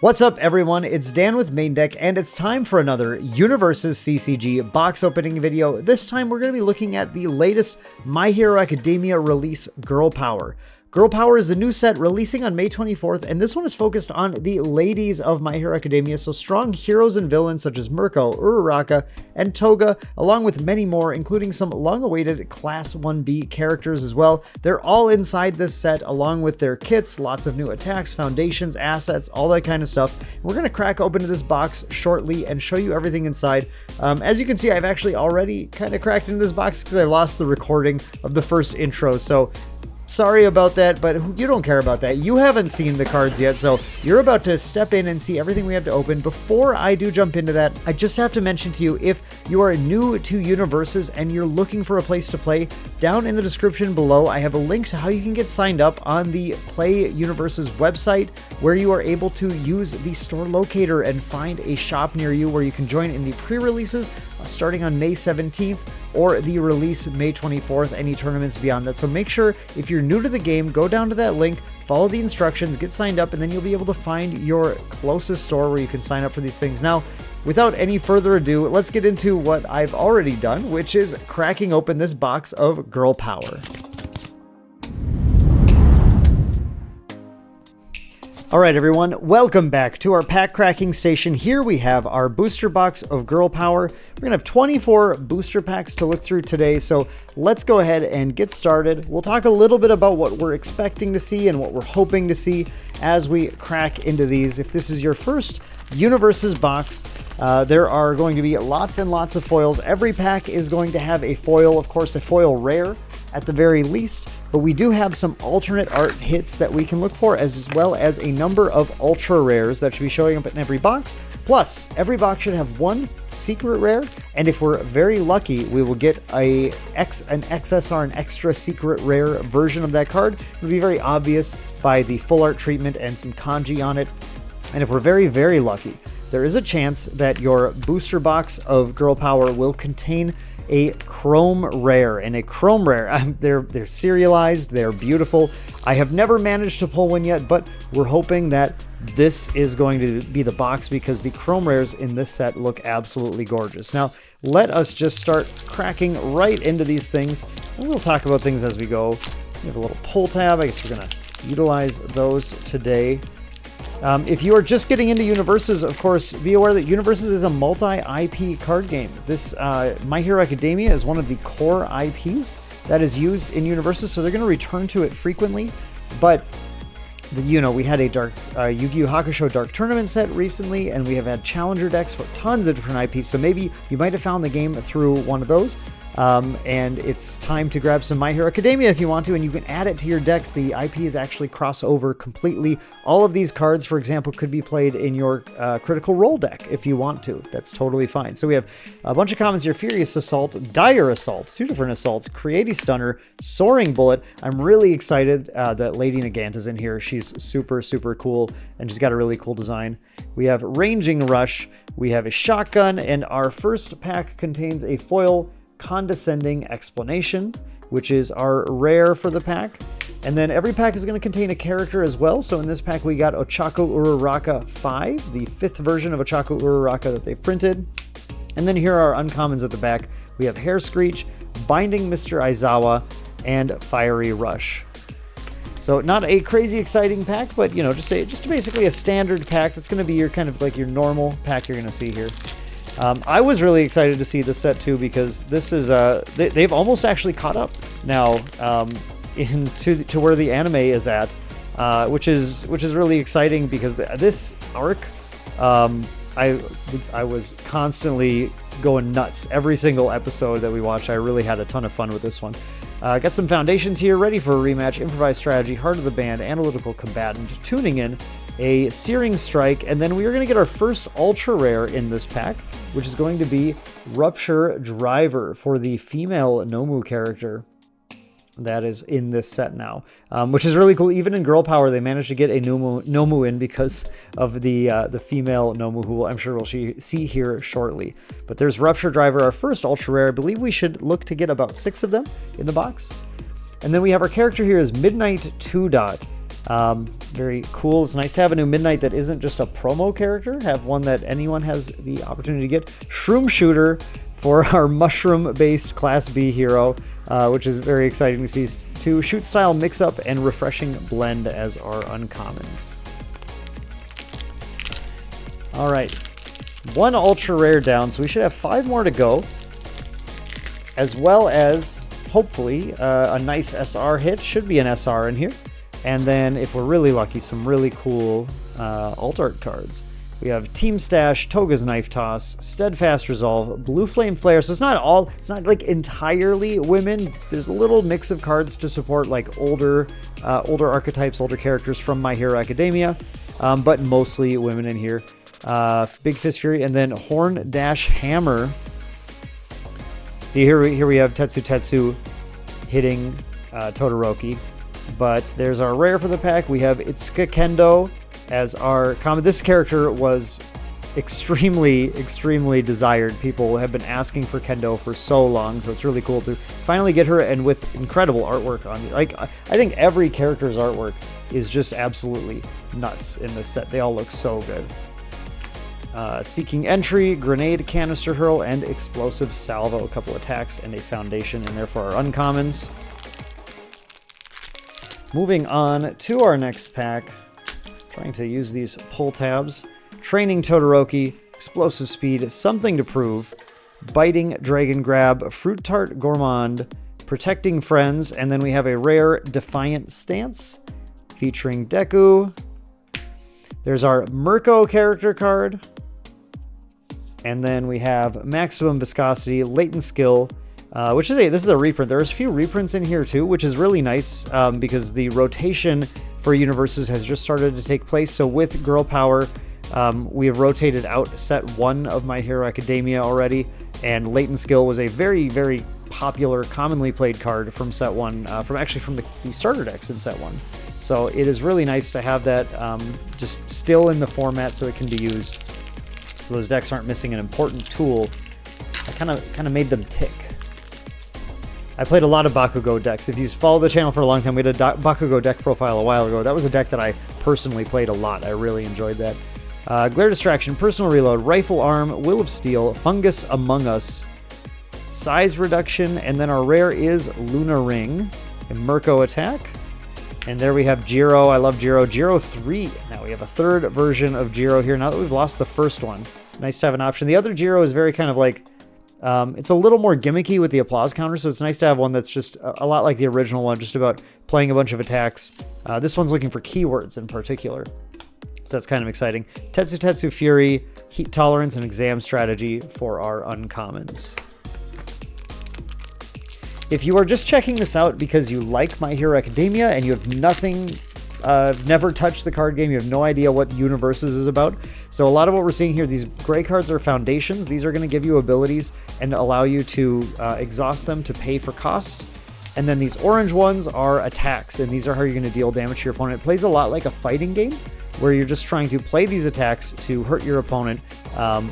What's up everyone, it's Dan with Maindeck, and it's time for another UniVersus CCG box opening video. This time we're going to be looking at the latest My Hero Academia release, Girl Power. Girl Power is the new set releasing on May 24th, and this one is focused on the ladies of My Hero Academia, so strong heroes and villains such as Mirko, Uraraka, and Toga, along with many more, including some long-awaited Class 1B characters as well. They're all inside this set, along with their kits, lots of new attacks, foundations, assets, all that kind of stuff. We're going to crack open this box shortly and show you everything inside. As you can see, I've actually already kind of cracked into this box because I lost the recording of the first intro, so sorry about that, but you don't care about that. You haven't seen the cards yet, so you're about to step in and see everything we have to open. Before I do jump into that, I just have to mention to you, if you are new to UniVersus and you're looking for a place to play, down in the description below, I have a link to how you can get signed up on the Play UniVersus website, where you are able to use the store locator and find a shop near you where you can join in the pre-releases starting on May 17th or the release May 24th, any tournaments beyond that. So make sure, if you're new to the game, go down to that link, follow the instructions, get signed up, and then you'll be able to find your closest store where you can sign up for these things. Now, without any further ado, let's get into what I've already done, which is cracking open this box of Girl Power. Alright everyone, welcome back to our pack cracking station. Here we have our booster box of Girl Power. We're going to have 24 booster packs to look through today, so let's go ahead and get started. We'll talk a little bit about what we're expecting to see and what we're hoping to see as we crack into these. If this is your first UniVersus box, there are going to be lots and lots of foils. Every pack is going to have a foil, of course a foil rare at the very least, but we do have some alternate art hits that we can look for, as well as a number of ultra rares that should be showing up in every box. Plus, every box should have one secret rare, and if we're very lucky, we will get an XSR, an extra secret rare version of that card. It'll be very obvious by the full art treatment and some kanji on it. And if we're very, very lucky, there is a chance that your booster box of Girl Power will contain a chrome rare, and a chrome rare, they're serialized, they're beautiful. I have never managed to pull one yet, but we're hoping that this is going to be the box, because the chrome rares in this set look absolutely gorgeous. Now, let us just start cracking right into these things, and we'll talk about things as we go. We have a little pull tab. I guess we're going to utilize those today. If you are just getting into UniVersus, of course, be aware that UniVersus is a multi-IP card game. This My Hero Academia is one of the core IPs that is used in UniVersus, so they're going to return to it frequently. But we had a Yu-Gi-Oh! Hakusho Dark Tournament set recently, and we have had challenger decks for tons of different IPs. So maybe you might have found the game through one of those. And it's time to grab some My Hero Academia if you want to, and you can add it to your decks. The IPs actually cross over completely. All of these cards, for example, could be played in your Critical Role deck if you want to. That's totally fine. So we have a bunch of commons here: Furious Assault, Dire Assault, two different assaults, Creative Stunner, Soaring Bullet. I'm really excited that Lady Nagant is in here. She's super, super cool, and she's got a really cool design. We have Ranging Rush, we have a Shotgun, and our first pack contains a foil Condescending Explanation, which is our rare for the pack. And then every pack is going to contain a character as well. So in this pack we got Ochako Uraraka 5, the 5th version of Ochako Uraraka that they've printed. And then here are our uncommons at the back. We have Hair Screech, Binding Mr. Aizawa, and Fiery Rush. So not a crazy exciting pack, but just basically a standard pack. That's going to be your kind of like your normal pack you're going to see here. I was really excited to see this set too, because this is they've almost actually caught up now to where the anime is at, which is really exciting, because this arc, I was constantly going nuts every single episode that we watched. I really had a ton of fun with this one. Got some foundations here, ready for a rematch, improvised strategy, heart of the band, analytical combatant, tuning in, a searing strike, and then we are going to get our first ultra rare in this pack, which is going to be Rupture Driver for the female Nomu character that is in this set now, which is really cool. Even in Girl Power, they managed to get a Nomu in because of the female Nomu, who I'm sure we'll see here shortly. But there's Rupture Driver, our first ultra rare. I believe we should look to get about 6 of them in the box. And then we have our character here is Midnight 2 Dot. Very cool. It's nice to have a new Midnight that isn't just a promo character, have one that anyone has the opportunity to get. Shroom Shooter for our mushroom-based Class B hero, which is very exciting to see. 2 Shoot Style Mix-Up and Refreshing Blend as our uncommons. All right, 1 ultra rare down, so we should have 5 more to go, as well as hopefully a nice SR hit. Should be an SR in here. And then, if we're really lucky, some really cool alt art cards. We have Team Stash, Toga's Knife Toss, Steadfast Resolve, Blue Flame Flare. So it's not like entirely women. There's a little mix of cards to support like older archetypes, older characters from My Hero Academia, but mostly women in here. Big Fist Fury, and then Horn Dash Hammer. See, here we have Tetsu hitting Todoroki. But there's our rare for the pack. We have Itsuka Kendo as our common. This character was extremely desired. People have been asking for Kendo for so long, so it's really cool to finally get her, and with incredible artwork on. Like, I think every character's artwork is just absolutely nuts in this set. They all look so good. Seeking Entry, Grenade Canister Hurl, and Explosive Salvo. A couple attacks and a foundation in there for our uncommons. Moving on to our next pack, trying to use these pull tabs. Training Todoroki, Explosive Speed, Something to Prove, Biting Dragon Grab, Fruit Tart Gourmand, Protecting Friends, and then we have a rare Defiant Stance featuring Deku. There's our Mirko character card, and then we have Maximum Viscosity, Latent Skill, this is a reprint. There's a few reprints in here too, which is really nice because the rotation for UniVersus has just started to take place. So with Girl Power, we have rotated out set 1 of My Hero Academia already, and Latent Skill was a very popular, commonly played card from set 1, from the starter decks in set 1. So it is really nice to have that just still in the format so it can be used. So those decks aren't missing an important tool. I kind of made them tick. I played a lot of Bakugo decks. If you follow the channel for a long time, we had a Bakugo deck profile a while ago. That was a deck that I personally played a lot. I really enjoyed that. Glare Distraction, Personal Reload, Rifle Arm, Will of Steel, Fungus Among Us, Size Reduction, and then our rare is Luna Ring, a Mirko attack. And there we have Jiro. I love Jiro. Jiro 3. Now we have a 3rd version of Jiro here, now that we've lost the first one. Nice to have an option. The other Jiro is very kind of like, it's a little more gimmicky with the applause counter, so it's nice to have one that's just a lot like the original one, just about playing a bunch of attacks. This one's looking for keywords in particular, so that's kind of exciting. Tetsu Fury, Heat Tolerance, and Exam Strategy for our uncommons. If you are just checking this out because you like My Hero Academia and you have never touched the card game, you have no idea what UniVersus is about. So a lot of what we're seeing here, these gray cards are foundations. These are going to give you abilities and allow you to exhaust them to pay for costs. And then these orange ones are attacks, and these are how you're going to deal damage to your opponent. It plays a lot like a fighting game, where you're just trying to play these attacks to hurt your opponent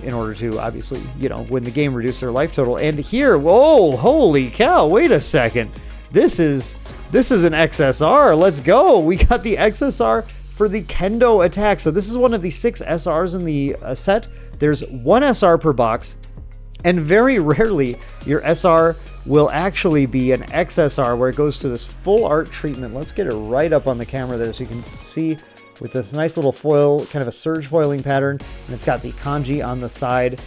in order to, obviously, win the game, reduce their life total. And here, whoa, holy cow, wait a second. This is an XSR. Let's go. We got the XSR for the Kendo attack. So this is one of the 6 SRs in the set. There's 1 SR per box, and very rarely your SR will actually be an XSR where it goes to this full art treatment. Let's get it right up on the camera there so you can see with this nice little foil, kind of a surge foiling pattern, and it's got the kanji on the side.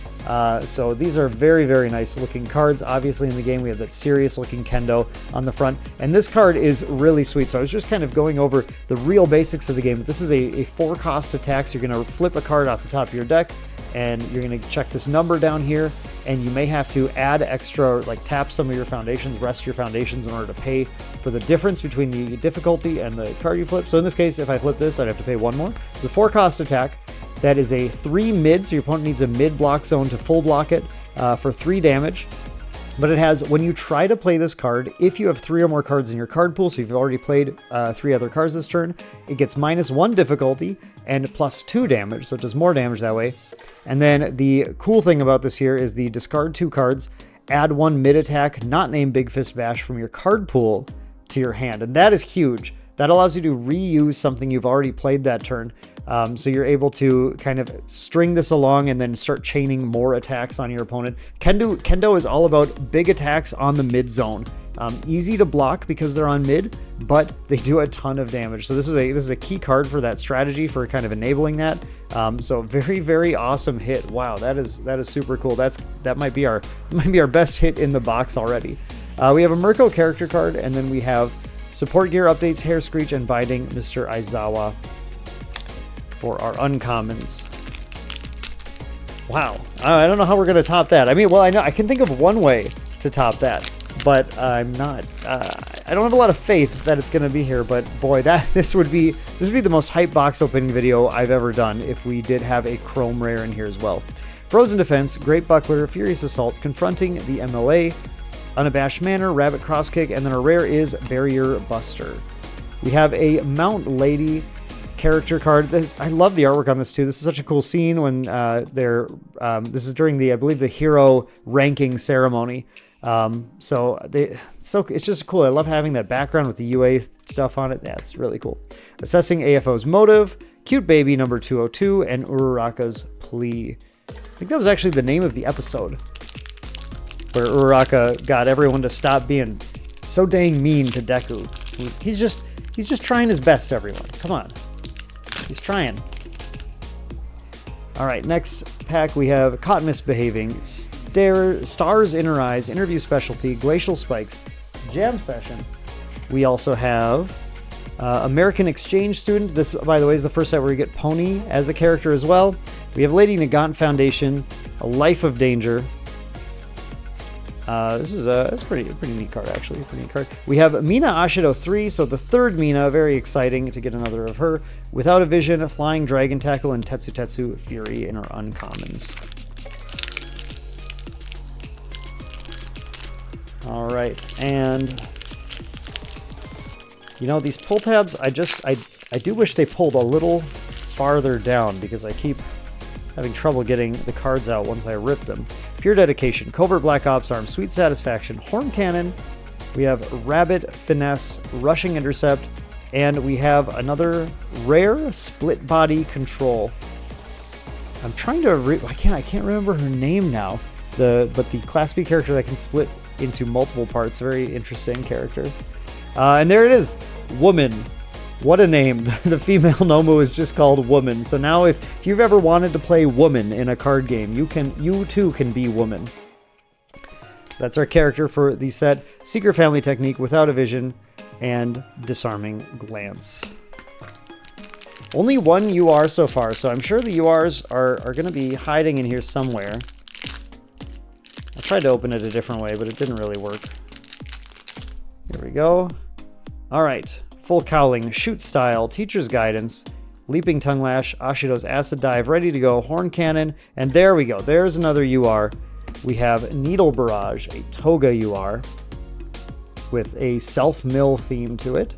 So these are very nice looking cards. Obviously in the game we have that serious looking Kendo on the front, and this card is really sweet. So I was just kind of going over the real basics of the game. This is a 4-cost attack, so you're going to flip a card off the top of your deck, and you're going to check this number down here, and you may have to add extra, like tap some of your foundations, rest your foundations in order to pay for the difference between the difficulty and the card you flip. So in this case, if I flip this, I'd have to pay 1 more. It's a 4-cost attack. That is a 3 mid, so your opponent needs a mid block zone to full block it for 3 damage. But it has, when you try to play this card, if you have 3 or more cards in your card pool, so you've already played 3 other cards this turn, it gets -1 difficulty and +2 damage, so it does more damage that way. And then the cool thing about this here is the discard 2 cards, add 1 mid attack, not named Big Fist Bash, from your card pool to your hand. And that is huge. that allows you to reuse something you've already played that turn. So you're able to kind of string this along and then start chaining more attacks on your opponent. Kendo is all about big attacks on the mid zone. Easy to block because they're on mid, but they do a ton of damage. So this is a key card for that strategy, for kind of enabling that. So very, very awesome hit. Wow, that is super cool. That might be our best hit in the box already. We have a Mirko character card, and then we have support gear updates, Hair Screech, and Binding Mr. Aizawa for our uncommons. Wow, I don't know how we're gonna top that. I mean, well, I know I can think of one way to top that, but I'm not. I don't have a lot of faith that it's gonna be here. But boy, this would be the most hype box opening video I've ever done if we did have a Chrome Rare in here as well. Frozen Defense, Great Buckler, Furious Assault, Confronting the MLA, Unabashed Manner, Rabbit Crosskick, and then our rare is Barrier Buster. We have a Mount Lady character card. I love the artwork on this too. This is such a cool scene when this is during I believe the hero ranking ceremony. So it's just cool. I love having that background with the UA stuff on it. That's really cool. Assessing AFO's Motive, Cute Baby number 202, and Uraraka's Plea. I think that was actually the name of the episode, where Uraraka got everyone to stop being so dang mean to Deku. He's just trying his best, everyone. Come on. He's trying. All right, next pack we have Caught Misbehaving, Stars in Her Eyes, Interview Specialty, Glacial Spikes, Jam Session. We also have American Exchange Student. This, by the way, is the first set where we get Pony as a character as well. We have Lady Nagant Foundation, A Life of Danger. That's a pretty neat card, actually. Pretty neat card. We have Mina Ashido 3, so the third Mina. Very exciting to get another of her. Without a Vision, Flying Dragon Tackle, and Tetsu Tetsu Fury in our uncommons. All right, and you know, these pull tabs, I do wish they pulled a little farther down, because I keep having trouble getting the cards out once I rip them. Pure Dedication, Covert Black Ops Arm, Sweet Satisfaction, Horn Cannon. We have Rabbit Finesse, Rushing Intercept, and we have another rare Split Body Control. I'm trying to I can't remember her name now. But the Class B character that can split into multiple parts. Very interesting character. And there it is, Woman. What a name. The female Nomu is just called Woman. So now if you've ever wanted to play Woman in a card game, you too can be Woman. So that's our character for the set. Secret Family Technique, Without a Vision, and Disarming Glance. Only one UR so far, so I'm sure the URs are going to be hiding in here somewhere. I tried to open it a different way, but it didn't really work. Here we go. All right. Full Cowling, Shoot Style, Teacher's Guidance, Leaping Tongue Lash, Ashido's Acid Dive, ready to go, Horn Cannon, and there we go. There's another UR. We have Needle Barrage, a Toga UR with a self-mill theme to it.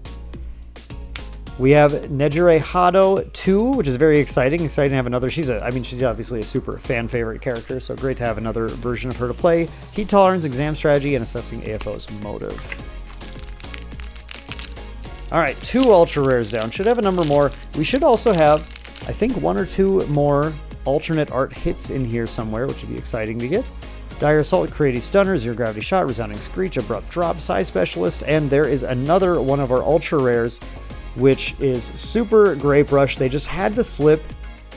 We have Nejire Hado 2, which is very exciting. Exciting to have another. She's obviously a super fan favorite character, so great to have another version of her to play. Heat Tolerance, Exam Strategy, and Assessing AFO's Motive. All right, 2 ultra rares down. Should have a number more. We should also have, I think, 1 or 2 more alternate art hits in here somewhere, which would be exciting to get. Dire Assault, Creative Stunner, Zero Gravity Shot, Resounding Screech, Abrupt Drop, Size Specialist, and there is another one of our ultra rares, which is Super Grape Rush. They just had to slip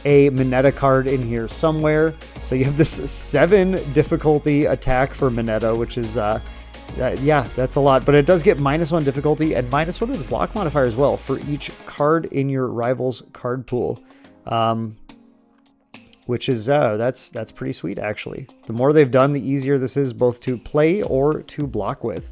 a Mineta card in here somewhere. So you have this 7 difficulty attack for Mineta, which is... yeah, that's a lot, but it does get -1 difficulty and -1 is block modifier as well for each card in your rival's card pool, which is that's pretty sweet actually. The more they've done, the easier this is both to play or to block with.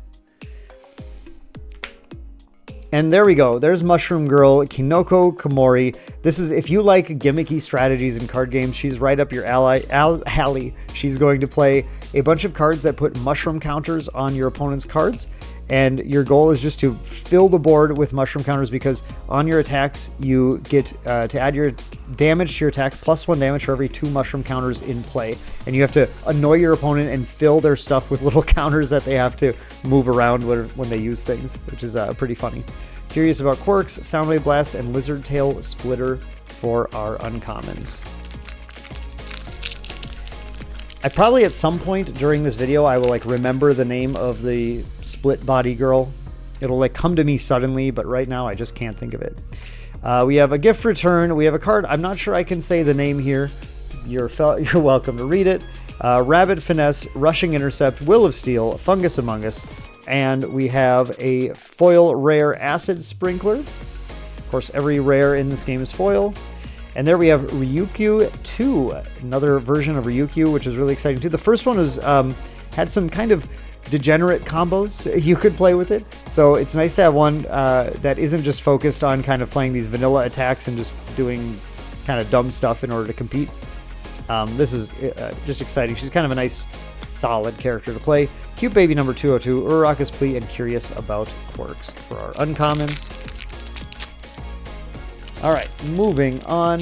And there we go. There's Mushroom Girl, Kinoko Komori. This is, if you like gimmicky strategies in card games, she's right up your alley. She's going to play a bunch of cards that put mushroom counters on your opponent's cards. And your goal is just to fill the board with mushroom counters, because on your attacks, you get to add your damage to your attack, +1 damage for every 2 mushroom counters in play. And you have to annoy your opponent and fill their stuff with little counters that they have to move around when they use things, which is pretty funny. Curious about quirks, Soundwave Blast, and Lizard Tail Splitter for our uncommons. I probably at some point during this video, I will like remember the name of the split body girl. It'll like come to me suddenly, but right now I just can't think of it. We have a gift return. We have a card. I'm not sure I can say the name here. You're welcome to read it. Rabbit Finesse, Rushing Intercept, Will of Steel, Fungus Among Us, and we have a foil rare Acid Sprinkler. Of course, every rare in this game is foil. And there we have Ryukyu 2, another version of Ryukyu, which is really exciting too. The first one was had some kind of degenerate combos you could play with it. So it's nice to have one that isn't just focused on kind of playing these vanilla attacks and just doing kind of dumb stuff in order to compete. This is just exciting. She's kind of a nice, solid character to play. Cute Baby number 202, Uraraka's Plea, and Curious About Quirks for our uncommons. All right, moving on.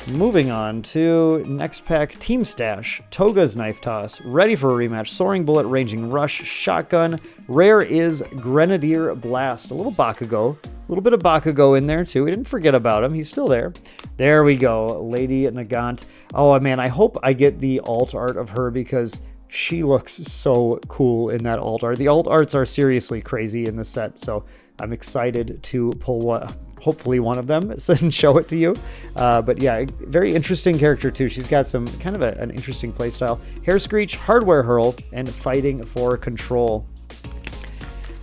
Moving on to next pack, Team Stash, Toga's Knife Toss, ready for a rematch, Soaring Bullet, Ranging Rush, Shotgun. Rare is Grenadier Blast, a little Bakugo. A little bit of Bakugo in there too. We didn't forget about him. He's still there. There we go, Lady Nagant. Oh man, I hope I get the alt art of her because she looks so cool in that alt art. The alt arts are seriously crazy in this set, so I'm excited to pull one, hopefully one of them and show it to you. But yeah, very interesting character too. She's got some kind of an interesting playstyle. Hair Screech, Hardware Hurl, and Fighting for Control.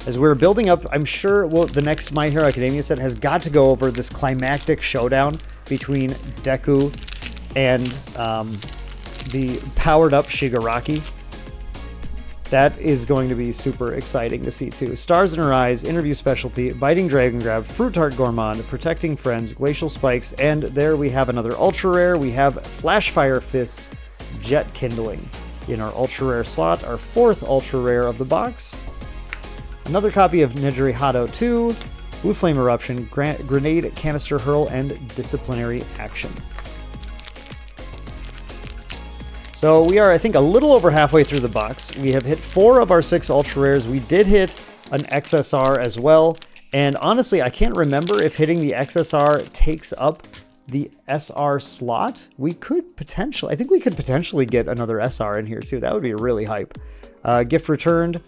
As we're building up, I'm sure the next My Hero Academia set has got to go over this climactic showdown between Deku and the powered-up Shigaraki. That is going to be super exciting to see too. Stars in Her Eyes, Interview Specialty, Biting Dragon Grab, Fruit Tart Gourmand, Protecting Friends, Glacial Spikes, and there we have another ultra rare. We have Flashfire Fist, Jet Kindling in our ultra rare slot, our fourth ultra rare of the box. Another copy of Nejiri Hado 2, Blue Flame Eruption, Grenade Canister Hurl, and Disciplinary Action. So we are, I think, a little over halfway through the box. We have hit 4 of our 6 ultra rares. We did hit an XSR as well. And honestly, I can't remember if hitting the XSR takes up the SR slot. We could potentially, I think we could potentially get another SR in here too. That would be really hype. Gift returned.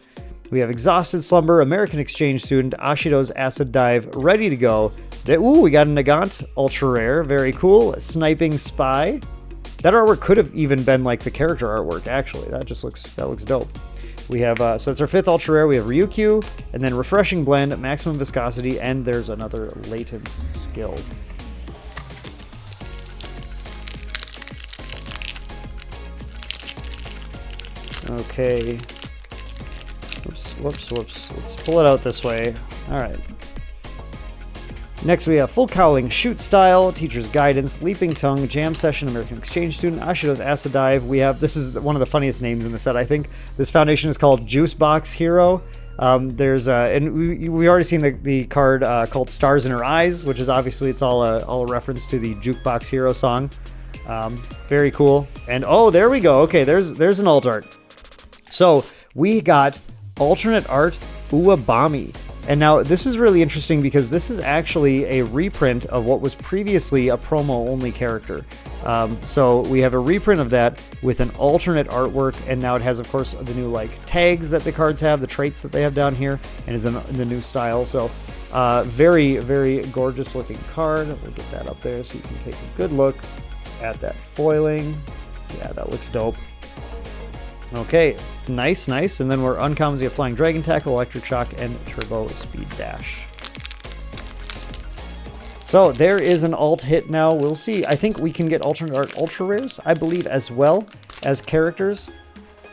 We have Exhausted Slumber, American Exchange Student, Ashido's Acid Dive, ready to go. Ooh, we got a Nagant, ultra rare, very cool. Sniping Spy. That artwork could have even been like the character artwork, actually. That looks dope. We have, so that's our 5th ultra rare. We have Ryukyu, and then Refreshing Blend, Maximum Viscosity, and there's another Latent Skill. Okay. Whoops. Let's pull it out this way. All right. Next we have Full Cowling, Shoot Style, Teacher's Guidance, Leaping Tongue, Jam Session, American Exchange Student, Ashido's Acid Dive. We have, this is one of the funniest names in the set, I think. This foundation is called Juice Box Hero. And we already seen the card called Stars in Her Eyes, which is obviously, it's all a reference to the Jukebox Hero song. Very cool. And oh, there we go. Okay, there's an alt art. So we got alternate art Uwabami. And now this is really interesting because this is actually a reprint of what was previously a promo-only character. So we have a reprint of that with an alternate artwork, and now it has, of course, the new like tags that the cards have, the traits that they have down here, and is in the new style. So very, very gorgeous looking card. We'll get that up there so you can take a good look at that foiling. Yeah, that looks dope. Okay, nice. And then we're uncommons. We have Flying Dragon Tackle, Electric Shock, and Turbo Speed Dash. So there is an alt hit now. We'll see. I think we can get alternate art ultra rares, I believe, as well as characters.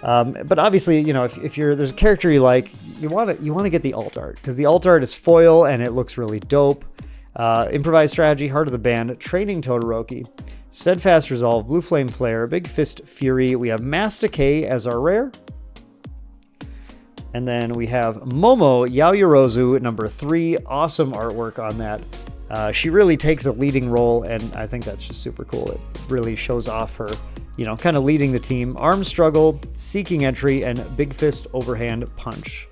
But obviously, you know, if there's a character you like, you want to get the alt art because the alt art is foil and it looks really dope. Improvised Strategy, Heart of the Band, Training Todoroki, Steadfast Resolve, Blue Flame Flare, Big Fist Fury. We have Mass Decay as our rare. And then we have Momo Yaoyorozu, number 3. Awesome artwork on that. She really takes a leading role, and I think that's just super cool. It really shows off her, you know, kind of leading the team. Arm Struggle, Seeking Entry, and Big Fist Overhand Punch.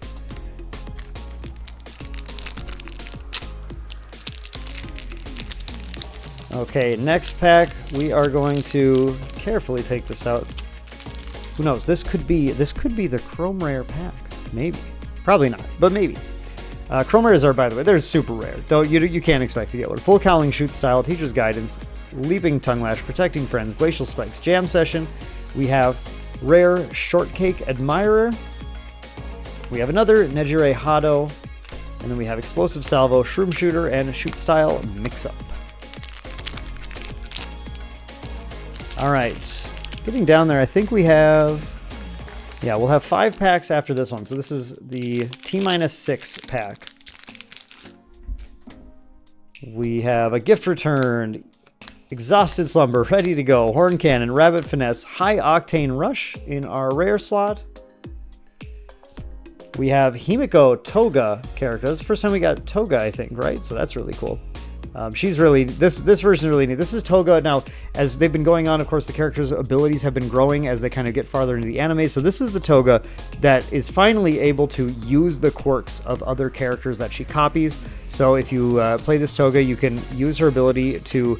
Okay, next pack, we are going to carefully take this out. Who knows? This could be the Chrome Rare pack. Maybe. Probably not, but maybe. Chrome Rares are, by the way, they're super rare. You can't expect to get one. Full Cowling Shoot Style, Teacher's Guidance, Leaping Tongue Lash, Protecting Friends, Glacial Spikes, Jam Session. We have Rare Shortcake Admirer. We have another Nejire Hado. And then we have Explosive Salvo, Shroom Shooter, and Shoot Style Mix-Up. All right. Getting down there, I think we have... Yeah, we'll have 5 packs after this one. So this is the T-6 pack. We have a Gift Returned, Exhausted Slumber, Ready to Go, Horn Cannon, Rabbit Finesse, High Octane Rush in our rare slot. We have Himiko Toga character. That's the first time we got Toga, I think, right? So that's really cool. She's really, this version is really neat. This is Toga. Now, as they've been going on, of course, the character's abilities have been growing as they kind of get farther into the anime. So this is the Toga that is finally able to use the quirks of other characters that she copies. So if you play this Toga, you can use her ability to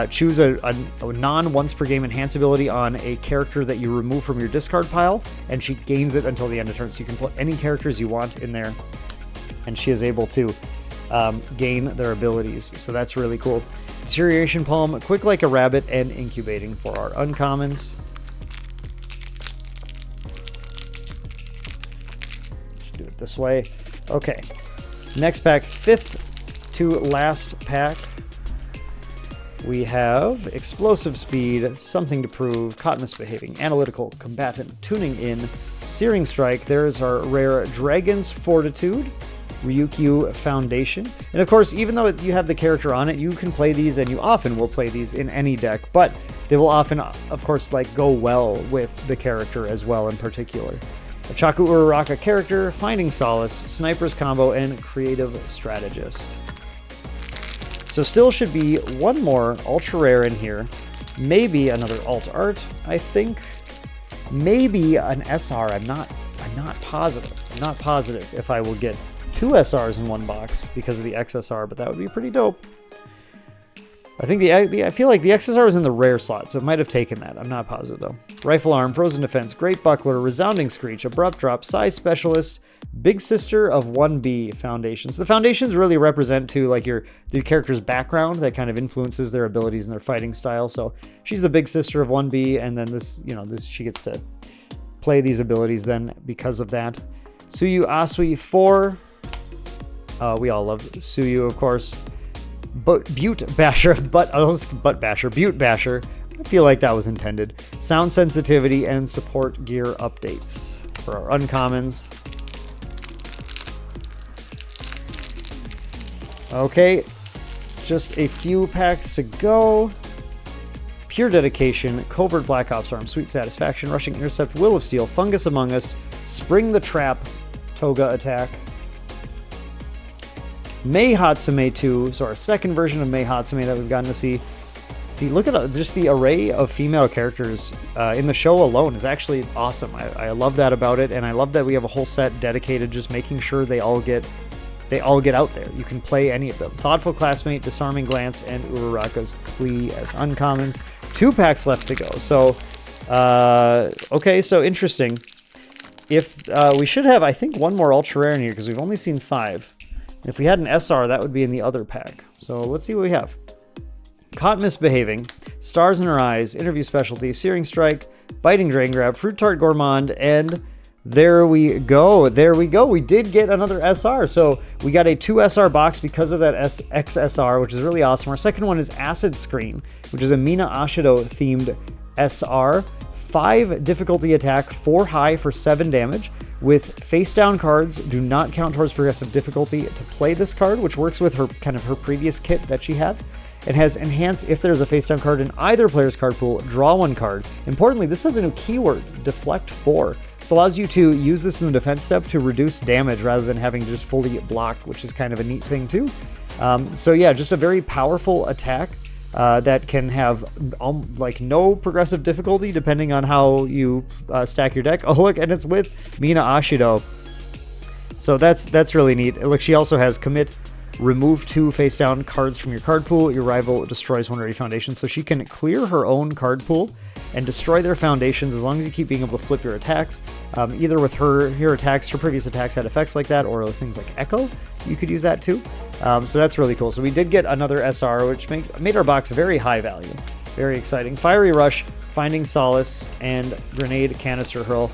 choose a non-once per game enhance ability on a character that you remove from your discard pile, and she gains it until the end of turn. So you can put any characters you want in there, and she is able to gain their abilities. So that's really cool. Deterioration Palm, Quick Like a Rabbit, and Incubating for our uncommons. Let's do it this way. Okay. Next pack, 5th to last pack. We have Explosive Speed, Something to Prove, Caught Misbehaving, Analytical, Combatant, Tuning In, Searing Strike. There's our rare Dragon's Fortitude, Ryukyu Foundation. And of course, even though you have the character on it, you can play these, and you often will play these in any deck, but they will often, of course, like go well with the character as well in particular. A Chaku Uraraka character, Finding Solace, Sniper's Combo, and Creative Strategist. So still should be one more ultra rare in here. Maybe another alt art, I think. Maybe an SR. I'm not positive. I'm not positive if I will get 2 SRs in one box because of the XSR, but that would be pretty dope. I think I feel like the XSR was in the rare slot, so it might have taken that. I'm not positive though. Rifle Arm, Frozen Defense, Great Buckler, Resounding Screech, Abrupt Drop, Size Specialist, Big Sister of 1B Foundations. The foundations really represent to like your character's background that kind of influences their abilities and their fighting style. So she's the Big Sister of 1B, and then this she gets to play these abilities then because of that. Suyu Asui 4. We all love Suyu, of course. Butte Basher, Butte Basher. I feel like that was intended. Sound Sensitivity and Support Gear Updates for our uncommons. Okay, just a few packs to go. Pure Dedication, Covert Black Ops Arm, Sweet Satisfaction, Rushing Intercept, Will of Steel, Fungus Among Us, Spring the Trap, Toga Attack. Mei Hatsume 2, so our second version of Mei Hatsume that we've gotten to see. See, look at just the array of female characters in the show alone is actually awesome. I love that about it, and I love that we have a whole set dedicated just making sure they all get out there. You can play any of them. Thoughtful Classmate, Disarming Glance, and Uraraka's Plea as uncommons. 2 packs left to go. So, okay, so interesting. If we should have, I think, one more ultra rare in here because we've only seen 5. If we had an SR, that would be in the other pack. So let's see what we have. Caught Misbehaving, Stars in Her Eyes, Interview Specialty, Searing Strike, Biting Drain Grab, Fruit Tart Gourmand, and there we go. There we go. We did get another SR. So we got a 2 SR box because of that XSR, which is really awesome. Our second one is Acid Screen, which is a Mina Ashido themed SR. 5 difficulty attack, 4 high for 7 damage. With face down cards, do not count towards progressive difficulty to play this card, which works with her previous kit that she had. It has enhance if there's a face down card in either player's card pool, draw 1 card. Importantly, this has a new keyword, Deflect 4. This allows you to use this in the defense step to reduce damage rather than having to just fully block, which is kind of a neat thing too. So yeah, just a very powerful attack that can have like no progressive difficulty depending on how you stack your deck. Oh look, and it's with Mina Ashido. So that's really neat. Look, she also has Commit, remove 2 face down cards from your card pool. Your rival destroys 1 ready foundation. So she can clear her own card pool and destroy their foundations as long as you keep being able to flip your attacks. Either with her attacks, her previous attacks had effects like that, or things like Echo, you could use that too. So that's really cool. So we did get another SR, which made our box very high value. Very exciting. Fiery Rush, Finding Solace, and Grenade Canister Hurl.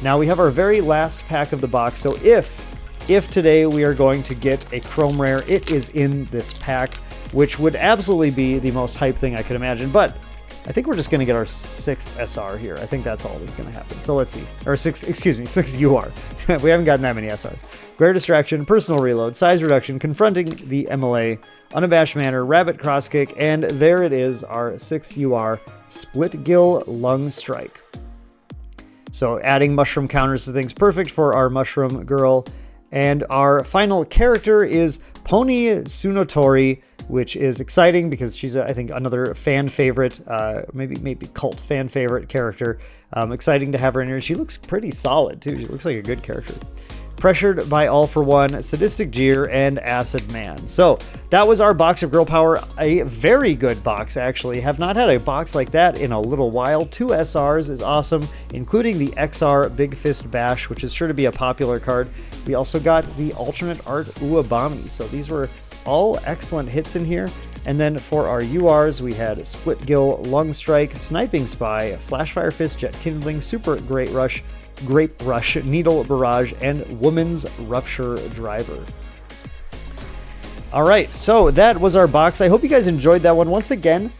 Now we have our very last pack of the box. So if today we are going to get a Chrome Rare, it is in this pack, which would absolutely be the most hype thing I could imagine. But I think we're just going to get our 6th SR here. I think that's all that's going to happen. So let's see. Or 6 UR. We haven't gotten that many SRs. Glare Distraction, Personal Reload, Size Reduction, Confronting the MLA, Unabashed Manner, Rabbit Crosskick, and there it is, our 6 UR Split Gill Lung Strike. So adding mushroom counters to things, perfect for our mushroom girl. And our final character is Pony Tsunotori, which is exciting because she's, I think, another fan favorite, maybe cult fan favorite character. Exciting to have her in here. She looks pretty solid, too. She looks like a good character. Pressured by All for One, Sadistic Jeer, and Acid Man. So that was our box of Girl Power. A very good box, actually. Have not had a box like that in a little while. 2 SRs is awesome, including the XR Big Fist Bash, which is sure to be a popular card. We also got the alternate art Uabami. So these were all excellent hits in here. And then for our URs, we had Split Gill, Lung Strike, Sniping Spy, Flashfire Fist, Jet Kindling, Super Great Rush, Grape Rush, Needle Barrage, and Woman's Rupture Driver. All right, so that was our box. I hope you guys enjoyed that one. Once again,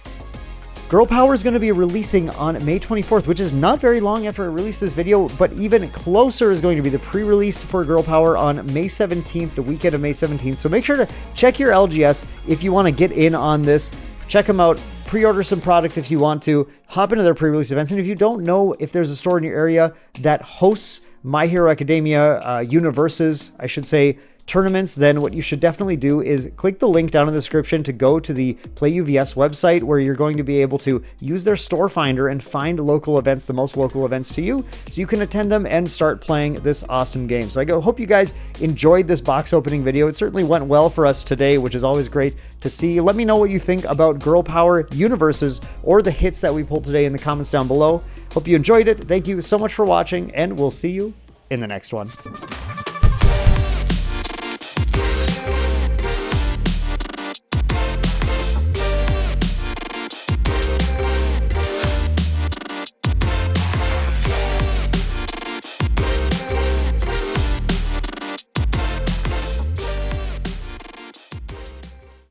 Girl Power is going to be releasing on May 24th, which is not very long after I release this video, but even closer is going to be the pre-release for Girl Power on May 17th, the weekend of May 17th. So make sure to check your LGS if you want to get in on this. Check them out. Pre-order some product if you want to. Hop into their pre-release events. And if you don't know if there's a store in your area that hosts My Hero Academia, UniVersus, I should say, tournaments, then what you should definitely do is click the link down in the description to go to the Play UVS website, where you're going to be able to use their store finder and find local events, the most local events to you, so you can attend them and start playing this awesome game. So I hope you guys enjoyed this box opening video. It certainly went well for us today, which is always great to see. Let me know what you think about Girl Power UniVersus or the hits that we pulled today in the comments down below. Hope you enjoyed it. Thank you so much for watching, and we'll see you in the next one.